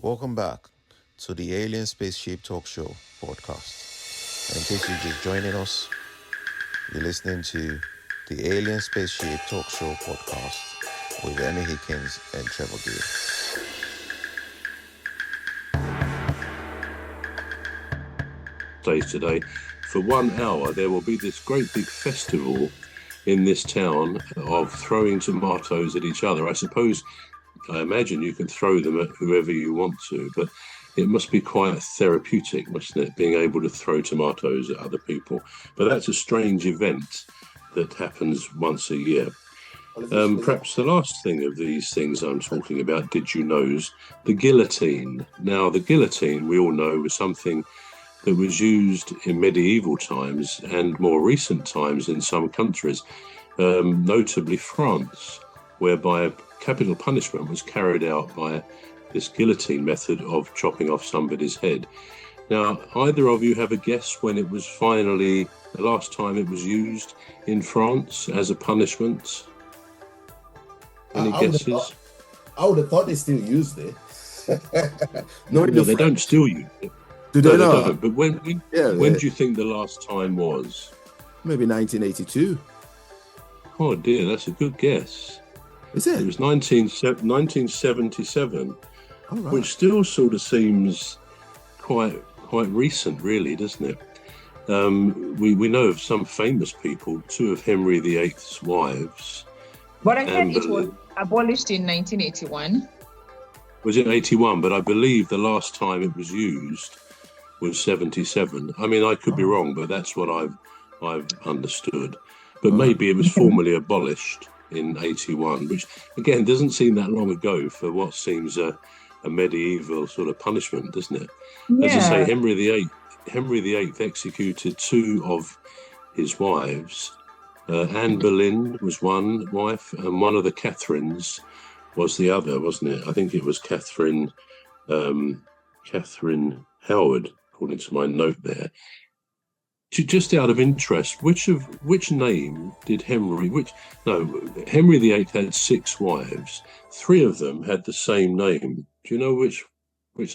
Welcome back to the Alien Spaceship Talk Show podcast. And in case you're just joining us, you're listening to the Alien Spaceship Talk Show podcast with Emmy, Hikins, and Trevor. Today, for 1 hour, there will be this great big festival in this town of throwing tomatoes at each other. I imagine you can throw them at whoever you want to, but it must be quite therapeutic, mustn't it, being able to throw tomatoes at other people? But that's a strange event that happens once a year. Perhaps the last thing of these things I'm talking about, did you know, the guillotine. Now, the guillotine, we all know, was something that was used in medieval times and more recent times in some countries, notably France, whereby capital punishment was carried out by this guillotine method of chopping off somebody's head. Now, either of you have a guess when it was finally, the last time it was used in France as a punishment? Any guesses? I would have thought they still used it. No, they don't still use it. Do they not? Don't. But when do you think the last time was? Maybe 1982. Oh dear, that's a good guess. Is it? It was 1977, All right. which still sort of seems quite recent, really, doesn't it? We know of some famous people, two of Henry VIII's wives. But I heard it was abolished in 1981. Was it 81? But I believe the last time it was used was 77. I mean, I could be wrong, but that's what I've understood. But maybe it was formally abolished in 81, which again doesn't seem that long ago for what seems a medieval sort of punishment, doesn't it? Yeah. As I say, Henry VIII executed two of his wives. Anne Boleyn was one wife, and one of the Catherines was the other, wasn't it? I think it was Catherine Howard, according to my note there. Just out of interest, which name did Henry VIII had 6 wives. 3 of them had the same name. Do you know which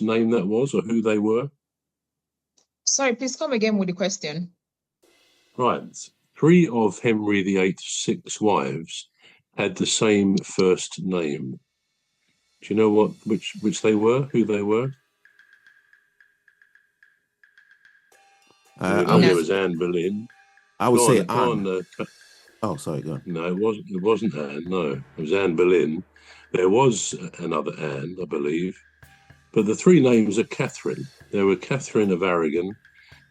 name that was or who they were? Sorry, please come again with the question. Right. 3 of Henry VIII's 6 wives had the same first name. Do you know which they were, who they were? There was Anne Boleyn. I would say Anne. Oh, sorry, go on. No, it wasn't Anne. No, it was Anne Boleyn. There was another Anne, I believe, but the 3 names are Catherine. There were Catherine of Aragon,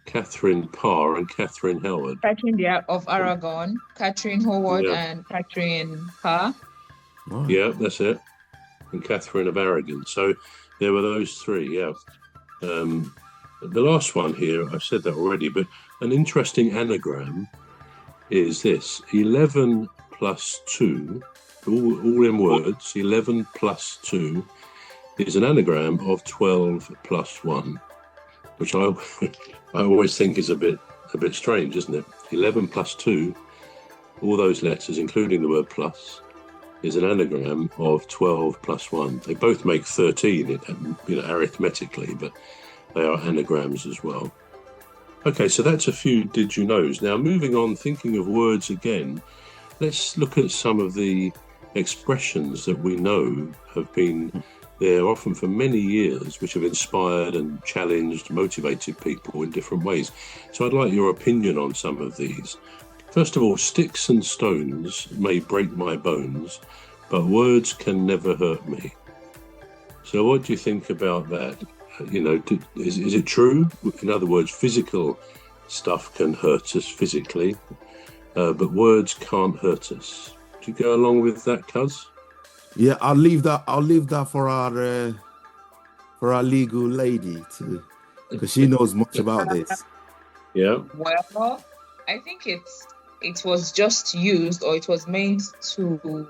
Catherine Parr, and Catherine Howard. Catherine of Aragon, Catherine Howard, and Catherine Parr. Oh. Yeah, that's it. And Catherine of Aragon. So there were those 3. Yeah. The last one here, I've said that already, but an interesting anagram is this: 11 plus 2, all in words. 11 plus 2 is an anagram of 12 plus 1, which I always think is a bit strange, isn't it? 11 plus 2, all those letters, including the word plus, is an anagram of 12 plus 1. They both make 13, arithmetically, but they are anagrams as well. Okay, so that's a few did you knows. Now, moving on, thinking of words again, let's look at some of the expressions that we know have been there often for many years, which have inspired and challenged, motivated people in different ways. So I'd like your opinion on some of these. First of all, sticks and stones may break my bones, but words can never hurt me. So what do you think about that? Is it true? In other words, physical stuff can hurt us physically, but words can't hurt us. Do you go along with that, Cuz? Yeah, I'll leave that for our legal lady because she knows much about this. Yeah. Well, I think it was just used, or it was meant to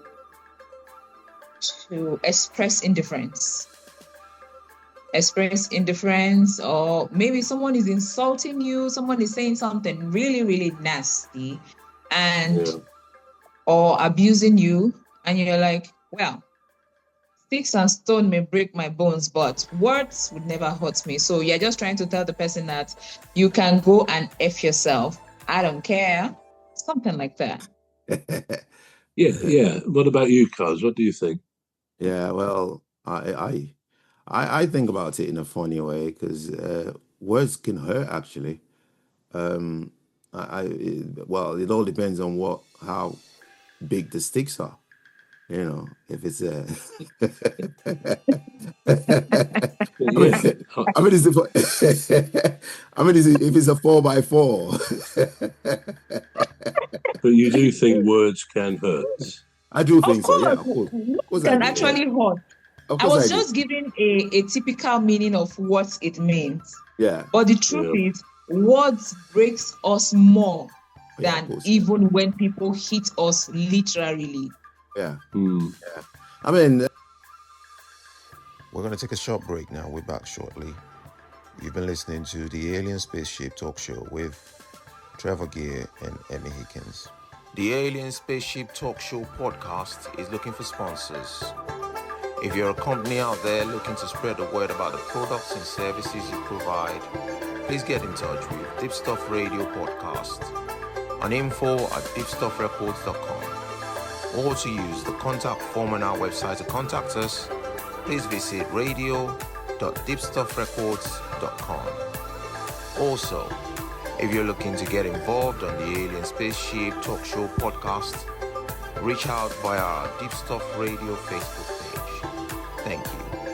express indifference. Or maybe someone is insulting you, someone is saying something really, really nasty or abusing you, and you're like, well, sticks and stone may break my bones, but words would never hurt me. So you're just trying to tell the person that you can go and F yourself. I don't care. Something like that. Yeah. What about you, Cuz? What do you think? Yeah, well, I think about it in a funny way because words can hurt actually. Well, it all depends on how big the sticks are. You know, if it's a, Yeah. I mean, if it's a 4x4. But you do think words can hurt? I do Of think so. Yeah, course, of course. Of words course I can do. Yeah. actually hurt. Of I course was I do. just giving a typical meaning of what it means. Yeah. But the truth Yeah. is, words breaks us more Yeah, of than course. even when people hit us literally. Yeah. Hmm. Yeah. I mean, We're going to take a short break now. We're back shortly. You've been listening to the Alien Spaceship Talk Show with Trevor Gear and Emmy Hikins. The Alien Spaceship Talk Show podcast is looking for sponsors. If you're a company out there looking to spread the word about the products and services you provide, please get in touch with Deepstuff Radio Podcast on info@deepstuffrecords.com, or to use the contact form on our website to contact us, please visit radio.deepstuffrecords.com. Also, if you're looking to get involved on the Alien Spaceship Talk Show podcast, reach out via our Deepstuff Radio Facebook page. Thank you.